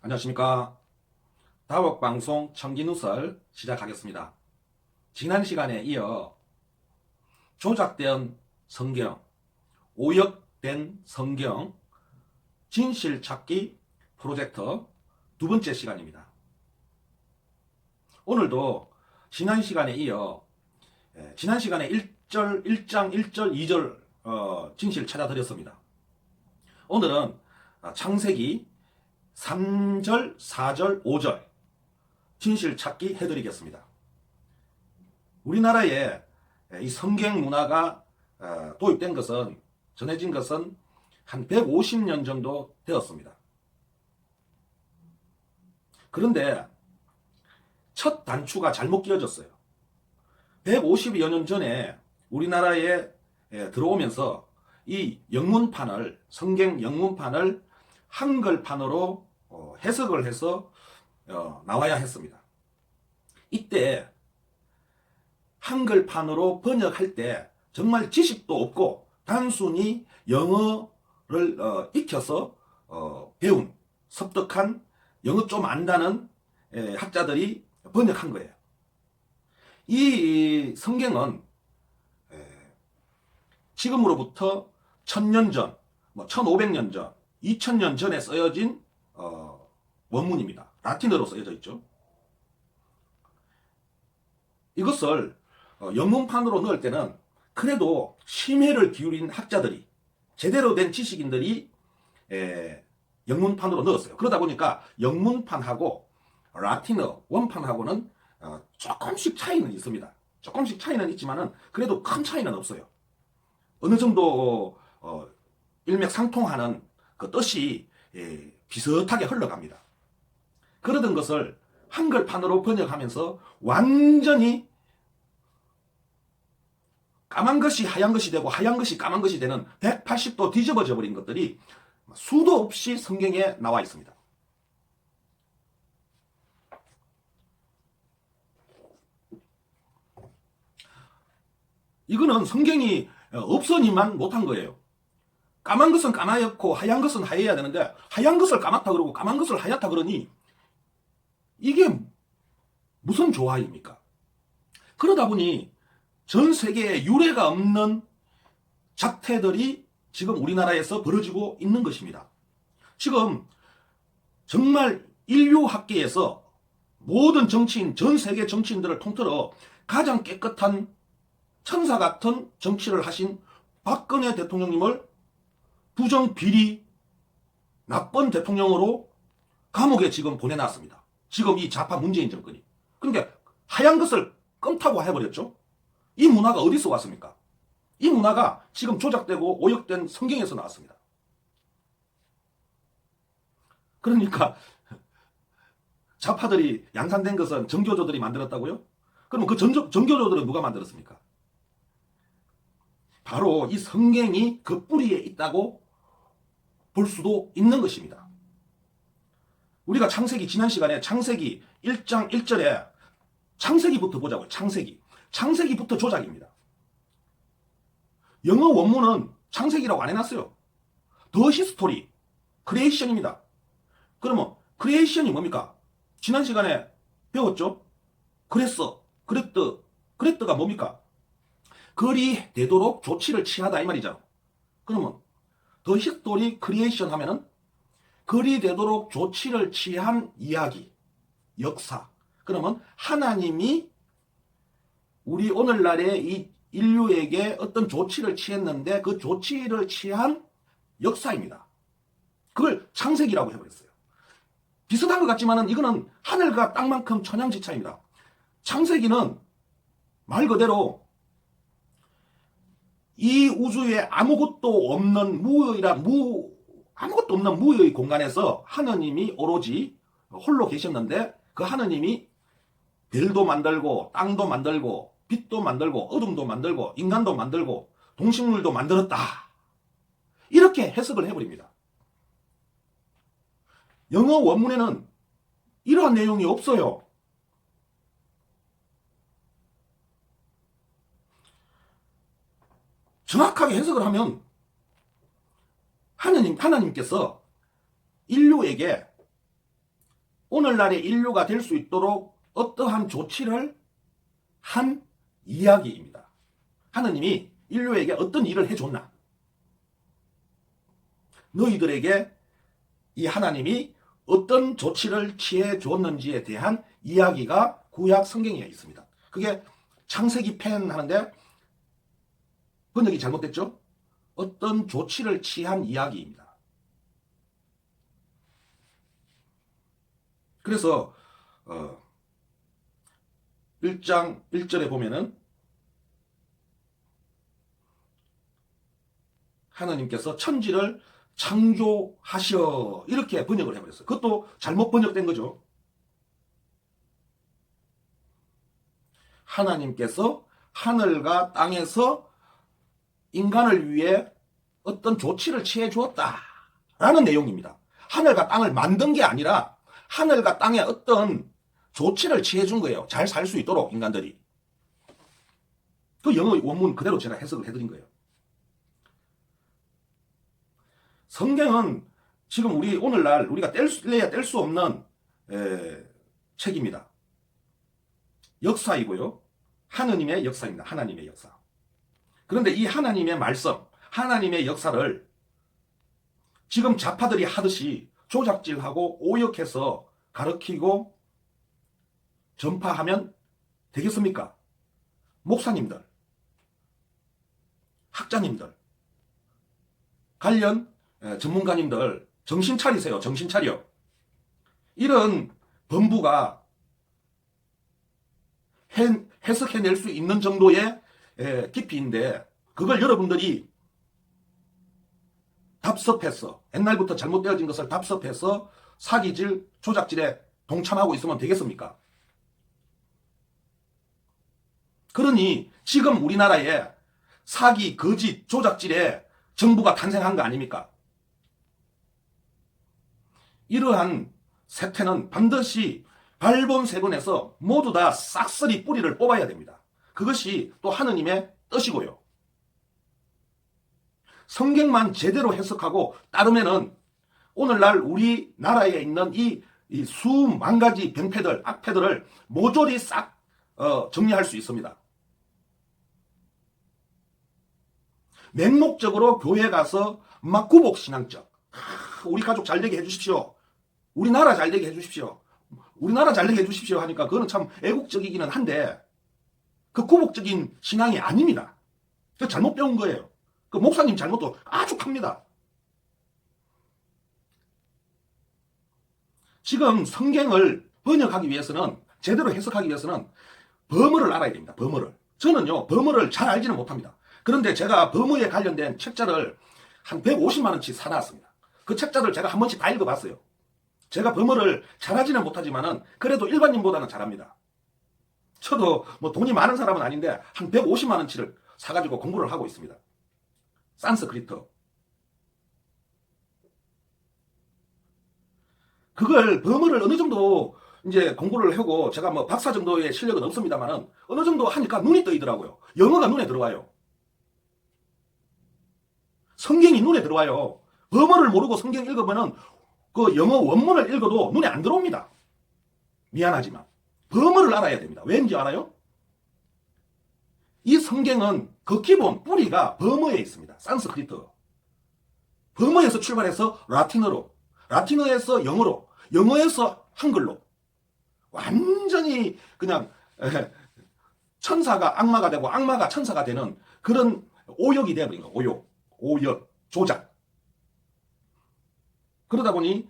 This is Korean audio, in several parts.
안녕하십니까. 다복방송 청기누설 시작하겠습니다. 지난 시간에 이어 조작된 성경, 오역된 성경 진실찾기 프로젝트 두 번째 시간입니다. 오늘도 지난 시간에 이어 지난 시간에 1장 1절 2절 진실 찾아드렸습니다. 오늘은 창세기 3절, 4절, 5절 진실 찾기 해드리겠습니다. 우리나라에 이 성경 문화가 도입된 것은, 전해진 것은 한 150년 정도 되었습니다. 그런데 첫 단추가 잘못 끼워졌어요. 150여 년 전에 우리나라에 들어오면서 이 영문판을, 성경 영문판을 한글판으로 해석을 해서 나와야 했습니다. 이때 한글판으로 번역할 때 정말 지식도 없고 단순히 영어를 익혀서 배운 섭득한, 영어 좀 안다는 학자들이 번역한 거예요. 이 성경은 지금으로부터 1000년 전, 1500년 전, 2000년 전에 쓰여진 원문입니다. 라틴어로 쓰여져 있죠. 이것을 영문판으로 넣을 때는 그래도 심혈을 기울인 학자들이, 제대로 된 지식인들이 영문판으로 넣었어요. 그러다 보니까 영문판하고 라틴어 원판하고는 조금씩 차이는 있습니다. 조금씩 차이는 있지만은 그래도 큰 차이는 없어요. 어느 정도 일맥상통하는 그 뜻이 비슷하게 흘러갑니다. 그러던 것을 한글판으로 번역하면서 완전히 까만 것이 하얀 것이 되고 하얀 것이 까만 것이 되는 180도 뒤집어져 버린 것들이 수도 없이 성경에 나와 있습니다. 이거는 성경이 없으니만 못한 거예요. 까만 것은 까마였고 하얀 것은 하얘야 되는데 하얀 것을 까맣다 그러고 까만 것을 하얗다 그러니 이게 무슨 조화입니까? 그러다 보니 전 세계에 유례가 없는 작태들이 지금 우리나라에서 벌어지고 있는 것입니다. 지금 정말 인류학계에서 모든 정치인, 전 세계 정치인들을 통틀어 가장 깨끗한 천사 같은 정치를 하신 박근혜 대통령님을 부정비리 나쁜 대통령으로 감옥에 지금 보내놨습니다. 지금 이 좌파 문재인 정권이. 그러니까 하얀 것을 껌타고 해버렸죠. 이 문화가 어디서 왔습니까? 이 문화가 지금 조작되고 오역된 성경에서 나왔습니다. 그러니까 좌파들이 양산된 것은 정교조들이 만들었다고요? 그러면 그 정교조들은 누가 만들었습니까? 바로 이 성경이 그 뿌리에 있다고 볼 수도 있는 것입니다. 우리가 창세기, 지난 시간에 창세기 1장 1절에 창세기부터 보자고요. 창세기부터 조작입니다. 영어 원문은 창세기라고 안 해놨어요. 더 히스토리, 크리에이션입니다. 그러면 크리에이션이 뭡니까? 지난 시간에 배웠죠? 그랬더가 뭡니까? 그리 되도록 조치를 취하다 이 말이죠. 그러면 더 히스토리 크리에이션 하면은 그리 되도록 조치를 취한 이야기, 역사. 그러면 하나님이 우리 오늘날의 이 인류에게 어떤 조치를 취했는데 그 조치를 취한 역사입니다. 그걸 창세기라고 해버렸어요. 비슷한 것 같지만은 이거는 하늘과 땅만큼 천양지차입니다. 창세기는 말 그대로 이 우주에 아무것도 없는 아무것도 없는 무의 공간에서 하느님이 오로지 홀로 계셨는데 그 하느님이 별도 만들고 땅도 만들고 빛도 만들고 어둠도 만들고 인간도 만들고 동식물도 만들었다. 이렇게 해석을 해버립니다. 영어 원문에는 이러한 내용이 없어요. 정확하게 해석을 하면 하나님께서 인류에게 오늘날의 인류가 될 수 있도록 어떠한 조치를 한 이야기입니다. 하느님이 인류에게 어떤 일을 해줬나? 너희들에게 이 하나님이 어떤 조치를 취해 주었는지에 대한 이야기가 구약 성경에 있습니다. 그게 창세기 편 하는데 번역이 잘못됐죠? 어떤 조치를 취한 이야기입니다. 그래서 1장 1절에 보면은 하나님께서 천지를 창조하셔 이렇게 번역을 해버렸어요. 그것도 잘못 번역된 거죠. 하나님께서 하늘과 땅에서 인간을 위해 어떤 조치를 취해 주었다라는 내용입니다. 하늘과 땅을 만든 게 아니라 하늘과 땅에 어떤 조치를 취해 준 거예요. 잘 살 수 있도록 인간들이. 그 영어 원문 그대로 제가 해석을 해드린 거예요. 성경은 지금 오늘날 우리가 뗄래야 뗄 수 없는 책입니다. 역사이고요. 하느님의 역사입니다. 하나님의 역사. 그런데 이 하나님의 말씀, 하나님의 역사를 지금 좌파들이 하듯이 조작질하고 오역해서 가르치고 전파하면 되겠습니까? 목사님들, 학자님들, 관련 전문가님들 정신 차리세요. 정신 차려. 이런 범부가 해석해낼 수 있는 정도의 깊이인데 그걸 여러분들이 답습해서 옛날부터 잘못되어진 것을 답습해서 사기질, 조작질에 동참하고 있으면 되겠습니까? 그러니 지금 우리나라에 사기, 거짓, 조작질에 정부가 탄생한 거 아닙니까? 이러한 세태는 반드시 발본세본에서 모두 다 싹쓸이 뿌리를 뽑아야 됩니다. 그것이 또 하느님의 뜻이고요. 성경만 제대로 해석하고 따르면은 오늘날 우리나라에 있는 이 수만 가지 병폐들, 악폐들을 모조리 싹 정리할 수 있습니다. 맹목적으로 교회 가서 막 구복신앙적, 우리 가족 잘되게 해주십시오. 우리나라 잘되게 해주십시오. 우리나라 잘되게 해주십시오 하니까 그거는 참 애국적이기는 한데 그 구복적인 신앙이 아닙니다. 그 잘못 배운 거예요. 그 목사님 잘못도 아주 큽니다. 지금 성경을 번역하기 위해서는 제대로 해석하기 위해서는 범어를 알아야 됩니다. 범어를. 저는요 범어를 잘 알지는 못합니다. 그런데 제가 범어에 관련된 책자를 한 150만 원치 사놨습니다. 그 책자를 제가 한 번씩 다 읽어봤어요. 제가 범어를 잘하지는 못하지만은 그래도 일반인보다는 잘합니다. 저도 뭐 돈이 많은 사람은 아닌데 한 150만 원치를 사가지고 공부를 하고 있습니다. 산스크리트. 그걸 범어를 어느 정도 이제 공부를 하고 제가 뭐 박사 정도의 실력은 없습니다만은 어느 정도 하니까 눈이 떠이더라고요. 영어가 눈에 들어와요. 성경이 눈에 들어와요. 범어를 모르고 성경 읽으면은 그 영어 원문을 읽어도 눈에 안 들어옵니다. 미안하지만 범어를 알아야 됩니다. 왠지 알아요? 이 성경은 그 기본 뿌리가 범어에 있습니다. 산스크리트. 범어에서 출발해서 라틴어로, 라틴어에서 영어로, 영어에서 한글로 완전히 그냥 천사가 악마가 되고 악마가 천사가 되는 그런 오역이 되어버린 거예요. 오역, 조작. 그러다 보니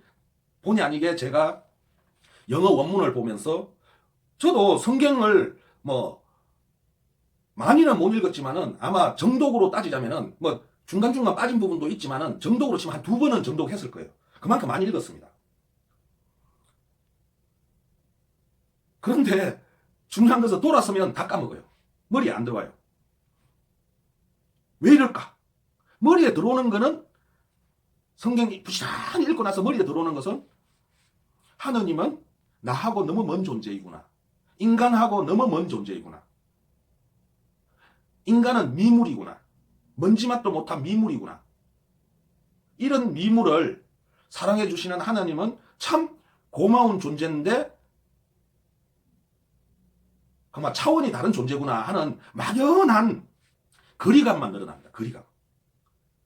본의 아니게 제가 영어 원문을 보면서 저도 성경을 뭐 많이는 못 읽었지만은 아마 정독으로 따지자면은 뭐 중간중간 빠진 부분도 있지만은 정독으로 치면 한 2번은 정독했을 거예요. 그만큼 많이 읽었습니다. 그런데 중요한 것은 돌아서면 다 까먹어요. 머리에 안 들어와요. 왜 이럴까? 머리에 들어오는 거는 성경이 부시런히 읽고 나서 머리에 들어오는 것은 하느님은 나하고 너무 먼 존재이구나. 인간하고 너무 먼 존재이구나. 인간은 미물이구나. 먼지맛도 못한 미물이구나. 이런 미물을 사랑해 주시는 하나님은 참 고마운 존재인데 정말 차원이 다른 존재구나 하는 막연한 거리감만 늘어납니다. 거리감.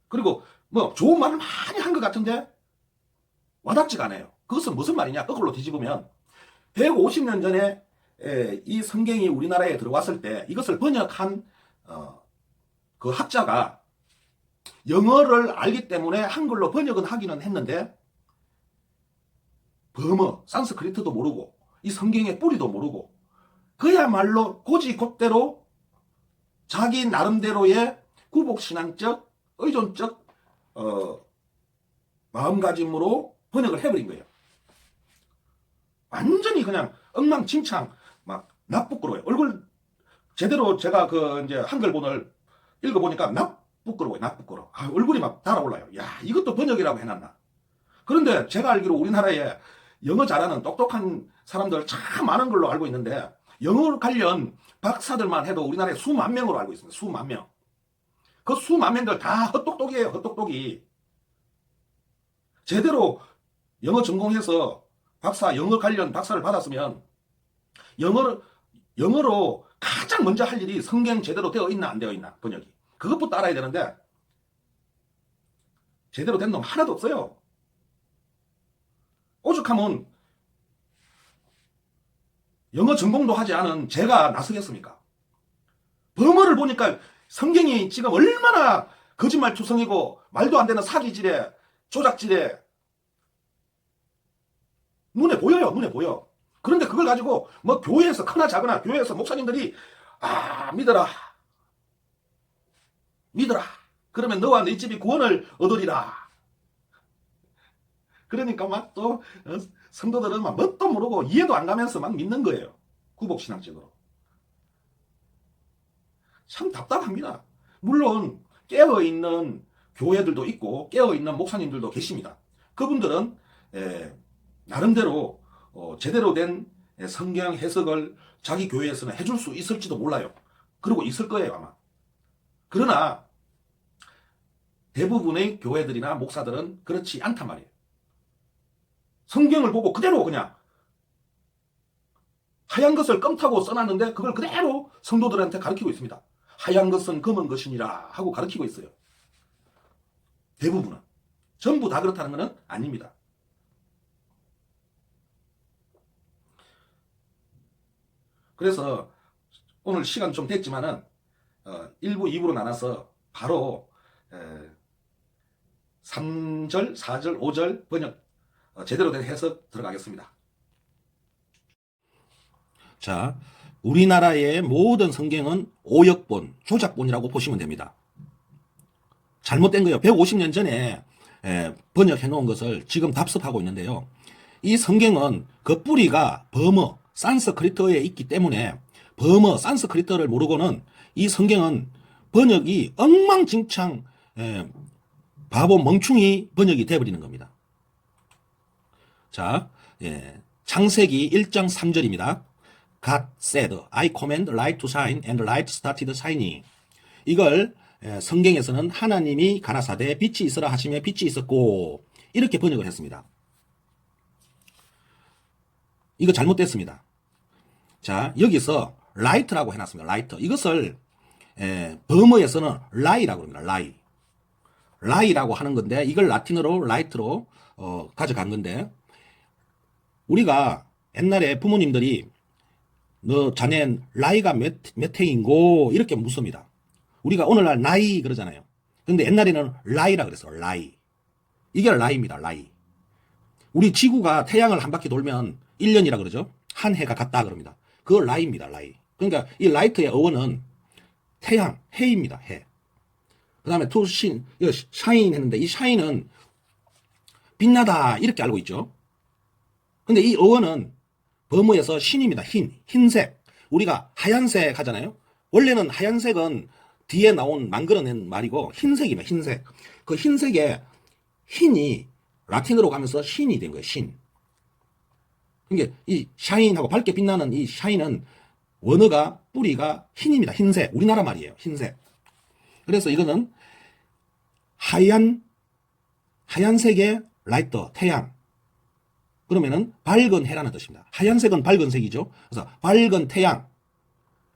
그리고 뭐 좋은 말을 많이 한 것 같은데 와닿지가 않아요. 그것은 무슨 말이냐? 거꾸로 뒤집으면 150년 전에 이 성경이 우리나라에 들어왔을 때 이것을 번역한 그 학자가 영어를 알기 때문에 한글로 번역은 하기는 했는데 버머, 산스크리트도 모르고 이 성경의 뿌리도 모르고 그야말로 고지곧대로 자기 나름대로의 구복신앙적, 의존적 마음가짐으로 번역을 해버린 거예요. 완전히 그냥 엉망진창 막 나쁘끄러워요. 얼굴 제대로 제가 그 이제 한글본을 읽어보니까 나쁘끄러워요. 나쁘끄러워. 얼굴이 막 달아올라요. 야, 이것도 번역이라고 해놨나. 그런데 제가 알기로 우리나라에 영어 잘하는 똑똑한 사람들 참 많은 걸로 알고 있는데 영어 관련 박사들만 해도 우리나라에 수만 명으로 알고 있습니다. 수만 명. 그 수만 명들 다 헛똑똑이에요. 헛똑똑이. 제대로 영어 전공해서 영어 관련 박사를 받았으면 영어로 가장 먼저 할 일이 성경 제대로 되어 있나 안 되어 있나 번역이. 그것부터 알아야 되는데 제대로 된 놈 하나도 없어요. 오죽하면 영어 전공도 하지 않은 제가 나서겠습니까? 범어를 보니까 성경이 지금 얼마나 거짓말 투성이고 말도 안 되는 사기질에 조작질에 눈에 보여요. 눈에 보여. 그런데 그걸 가지고 뭐 교회에서 크나 작으나 교회에서 목사님들이 믿어라. 믿어라. 그러면 너와 네 집이 구원을 얻으리라. 그러니까 막 또 성도들은 막 뭣도 모르고 이해도 안 가면서 막 믿는 거예요. 구복신앙적으로. 참 답답합니다. 물론 깨어있는 교회들도 있고 깨어있는 목사님들도 계십니다. 그분들은 나름대로 제대로 된 성경 해석을 자기 교회에서는 해줄 수 있을지도 몰라요. 그리고 있을 거예요 아마. 그러나 대부분의 교회들이나 목사들은 그렇지 않단 말이에요. 성경을 보고 그대로 그냥 하얀 것을 껌타고 써놨는데 그걸 그대로 성도들한테 가르치고 있습니다. 하얀 것은 검은 것이니라 하고 가르치고 있어요. 대부분은. 전부 다 그렇다는 것은 아닙니다. 그래서 오늘 시간 좀 됐지만은 1부, 2부로 나눠서 바로 3절, 4절, 5절 번역 제대로 된 해석 들어가겠습니다. 자, 우리나라의 모든 성경은 오역본, 조작본이라고 보시면 됩니다. 잘못된 거예요. 150년 전에 번역해 놓은 것을 지금 답습하고 있는데요. 이 성경은 그 뿌리가 버머, 산스크리트어에 있기 때문에 버머, 산스크리트어를 모르고는 이 성경은 번역이 엉망진창 바보 멍충이 번역이 되어버리는 겁니다. 자, 창세기 1장 3절입니다. God said, I command light to shine, and light started shining. 이걸 성경에서는 하나님이 가라사대 빛이 있으라 하시며 빛이 있었고 이렇게 번역을 했습니다. 이거 잘못됐습니다. 자, 여기서 light라고 해놨습니다. light. 이것을 버머에서는 lie라고 합니다. lie. lie라고 하는 건데 이걸 라틴어로 light로 가져간 건데 우리가 옛날에 부모님들이 너 자네 나이가 몇 해인고 이렇게 묻습니다. 우리가 오늘날 나이 그러잖아요. 근데 옛날에는 라이라 그랬어. 라이. 이게 라이입니다. 라이. 우리 지구가 태양을 한 바퀴 돌면 1년이라 그러죠. 한 해가 같다 그럽니다. 그거 라이입니다. 라이. 그러니까 이 라이트의 어원은 태양, 해입니다. 해. 그 다음에 to shine, 샤인 했는데 이 샤인은 빛나다 이렇게 알고 있죠. 근데 이 어원은 버무에서 신입니다. 흰색. 우리가 하얀색 하잖아요. 원래는 하얀색은 뒤에 나온 만들어낸 말이고 흰색이면 흰색. 그 흰색에 흰이 라틴어로 가면서 신이 된 거예요. 신. 그러니까 이 샤인하고 밝게 빛나는 이 샤인은 원어가 뿌리가 흰입니다. 흰색. 우리나라 말이에요. 흰색. 그래서 이거는 하얀색의 라이터 태양. 그러면은 밝은 해라는 뜻입니다. 하얀색은 밝은 색이죠. 그래서 밝은 태양.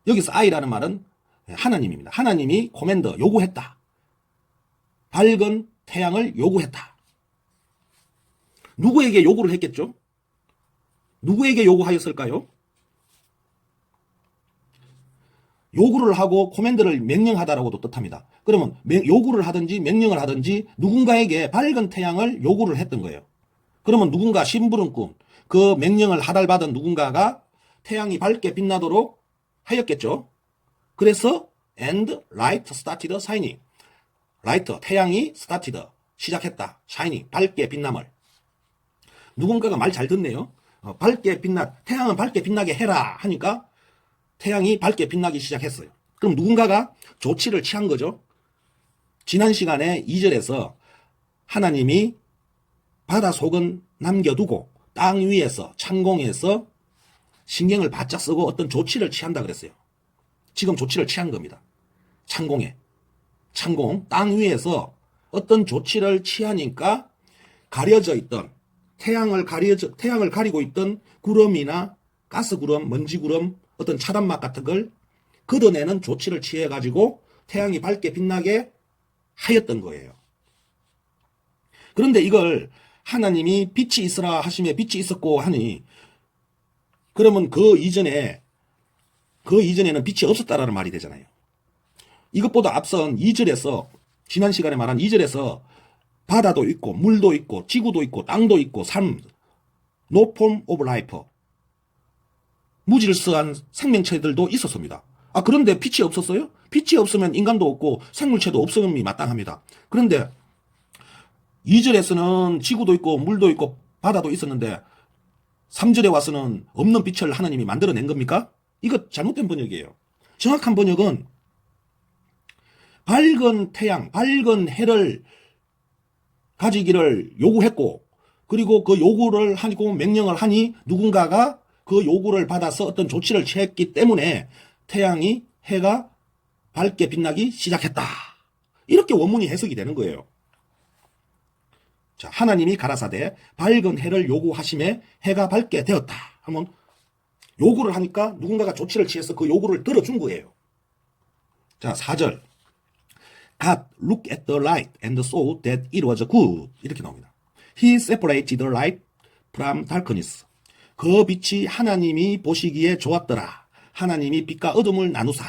여기서 I라는 말은 하나님입니다. 하나님이 코맨더 요구했다. 밝은 태양을 요구했다. 누구에게 요구를 했겠죠? 누구에게 요구하였을까요? 요구를 하고 코맨드를 명령하다라고도 뜻합니다. 그러면 요구를 하든지 명령을 하든지 누군가에게 밝은 태양을 요구를 했던 거예요. 그러면 누군가 심부름꾼, 그 명령을 하달받은 누군가가 태양이 밝게 빛나도록 하였겠죠. 그래서 and light started shining. light, 태양이 started, 시작했다. shining, 밝게 빛남을. 누군가가 말 잘 듣네요. 태양은 밝게 빛나게 해라 하니까 태양이 밝게 빛나기 시작했어요. 그럼 누군가가 조치를 취한 거죠. 지난 시간에 2절에서 하나님이 바다 속은 남겨두고 땅 위에서 창공에서 신경을 바짝 쓰고 어떤 조치를 취한다 그랬어요. 지금 조치를 취한 겁니다. 창공, 땅 위에서 어떤 조치를 취하니까 가려져 있던 태양을 가리고 있던 구름이나 가스구름, 먼지구름, 어떤 차단막 같은 걸 걷어내는 조치를 취해가지고 태양이 밝게 빛나게 하였던 거예요. 그런데 이걸 하나님이 빛이 있으라 하시며 빛이 있었고 하니, 그러면 그 이전에는 빛이 없었다라는 말이 되잖아요. 이것보다 앞선 2절에서, 지난 시간에 말한 2절에서 바다도 있고 물도 있고 지구도 있고 땅도 있고 no form of life, 무질서한 생명체들도 있었습니다. 그런데 빛이 없었어요? 빛이 없으면 인간도 없고 생물체도 없음이 마땅합니다. 그런데 2절에서는 지구도 있고 물도 있고 바다도 있었는데 3절에 와서는 없는 빛을 하나님이 만들어낸 겁니까? 이거 잘못된 번역이에요. 정확한 번역은 밝은 태양, 밝은 해를 가지기를 요구했고, 그리고 그 요구를 하고 명령을 하니 누군가가 그 요구를 받아서 어떤 조치를 취했기 때문에 해가 밝게 빛나기 시작했다. 이렇게 원문이 해석이 되는 거예요. 자, 하나님이 가라사대 밝은 해를 요구하심에 해가 밝게 되었다 하면, 요구를 하니까 누군가가 조치를 취해서 그 요구를 들어준 거예요. 자, 4절. God looked at the light and saw that it was good. 이렇게 나옵니다. He separated the light from darkness. 그 빛이 하나님이 보시기에 좋았더라. 하나님이 빛과 어둠을 나누사.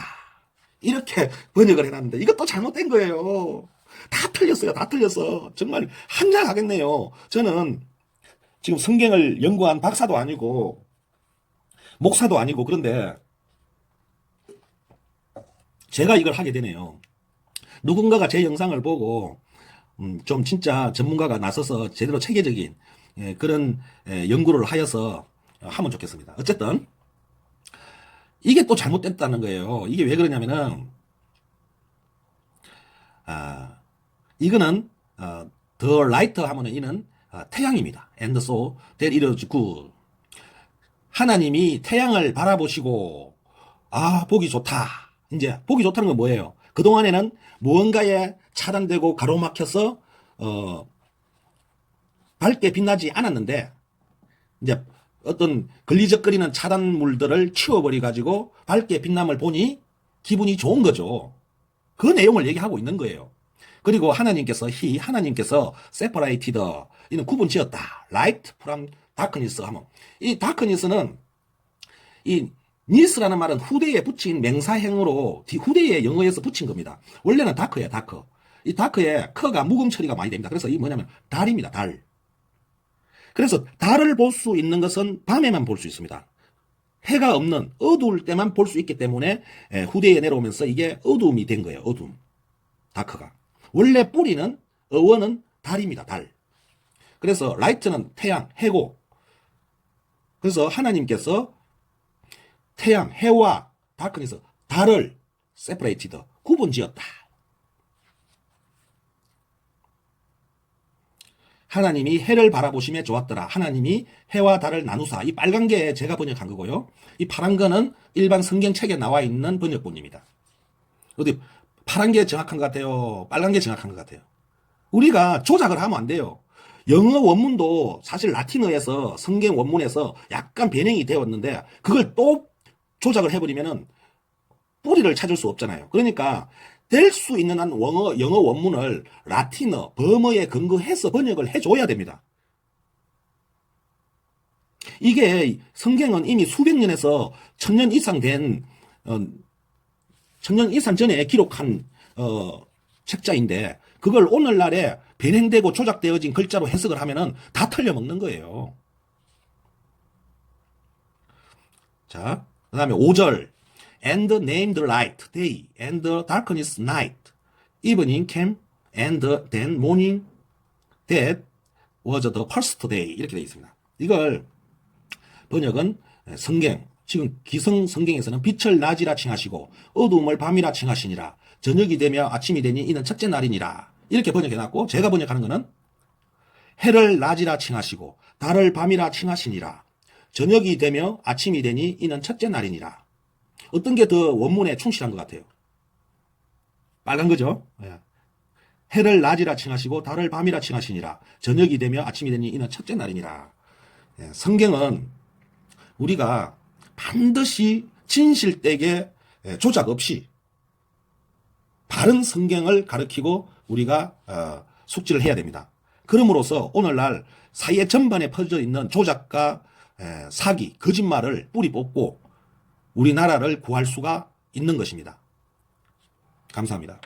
이렇게 번역을 해놨는데 이것도 잘못된 거예요. 다 틀렸어요. 다 틀렸어. 정말 한장하겠네요. 저는 지금 성경을 연구한 박사도 아니고 목사도 아니고, 그런데 제가 이걸 하게 되네요. 누군가가 제 영상을 보고 좀 진짜 전문가가 나서서 제대로 체계적인 그런 연구를 하여서 하면 좋겠습니다. 어쨌든 이게 또 잘못됐다는 거예요. 이게 왜 그러냐면은 이거는 the light 하면은 이는 태양입니다. and so that it is good. 하나님이 태양을 바라보시고 보기 좋다. 이제 보기 좋다는 건 뭐예요? 그동안에는 무언가에 차단되고 가로막혀서 밝게 빛나지 않았는데, 이제 어떤 걸리적거리는 차단물들을 치워버려 가지고 밝게 빛남을 보니 기분이 좋은 거죠. 그 내용을 얘기하고 있는 거예요. 그리고 하나님께서 separated, 이는 구분 지었다. light from darkness 하면, 이 darkness는 이 니스라는 말은 후대에 붙인 맹사형으로 후대에 영어에서 붙인 겁니다. 원래는 다크예요, 다크. 이 다크에 커가 묵음 처리가 많이 됩니다. 그래서 이 뭐냐면 달입니다, 달. 그래서 달을 볼 수 있는 것은 밤에만 볼 수 있습니다. 해가 없는 어두울 때만 볼 수 있기 때문에 후대에 내려오면서 이게 어둠이 된 거예요, 어둠. 다크가. 원래 뿌리는, 어원은 달입니다, 달. 그래서 라이트는 태양, 해고. 그래서 하나님께서 태양, 해와 다크니스, 달을 separated, 구분지었다. 하나님이 해를 바라보심에 좋았더라. 하나님이 해와 달을 나누사. 이 빨간 게 제가 번역한 거고요. 이 파란 거는 일반 성경책에 나와 있는 번역본입니다. 어디 파란 게 정확한 것 같아요? 빨간 게 정확한 것 같아요? 우리가 조작을 하면 안 돼요. 영어 원문도 사실 라틴어에서 성경 원문에서 약간 변형이 되었는데 그걸 또 조작을 해버리면은 뿌리를 찾을 수 없잖아요. 그러니까 될 수 있는 한 영어 원문을 라틴어, 범어에 근거해서 번역을 해줘야 됩니다. 이게 성경은 이미 수백 년에서 천년 이상 된 천년 이상 전에 기록한 책자인데 그걸 오늘날에 변형되고 조작되어진 글자로 해석을 하면은 다 틀려먹는 거예요. 자, 그 다음에 5절 And named light day and darkness night. Evening came and then morning that was the first day. 이렇게 되어 있습니다. 이걸 번역은 성경, 지금 기성 성경에서는 빛을 낮이라 칭하시고 어두움을 밤이라 칭하시니라. 저녁이 되며 아침이 되니 이는 첫째 날이니라. 이렇게 번역해놨고 제가 번역하는 것은 해를 낮이라 칭하시고 달을 밤이라 칭하시니라. 저녁이 되며 아침이 되니 이는 첫째 날이니라. 어떤 게 더 원문에 충실한 것 같아요? 빨간 거죠? 예. 해를 낮이라 칭하시고 달을 밤이라 칭하시니라. 저녁이 되며 아침이 되니 이는 첫째 날이니라. 예. 성경은 우리가 반드시 진실되게 조작 없이 바른 성경을 가르치고 우리가 숙지를 해야 됩니다. 그럼으로써 오늘날 사회 전반에 퍼져 있는 조작과 사기, 거짓말을 뿌리 뽑고 우리나라를 구할 수가 있는 것입니다. 감사합니다.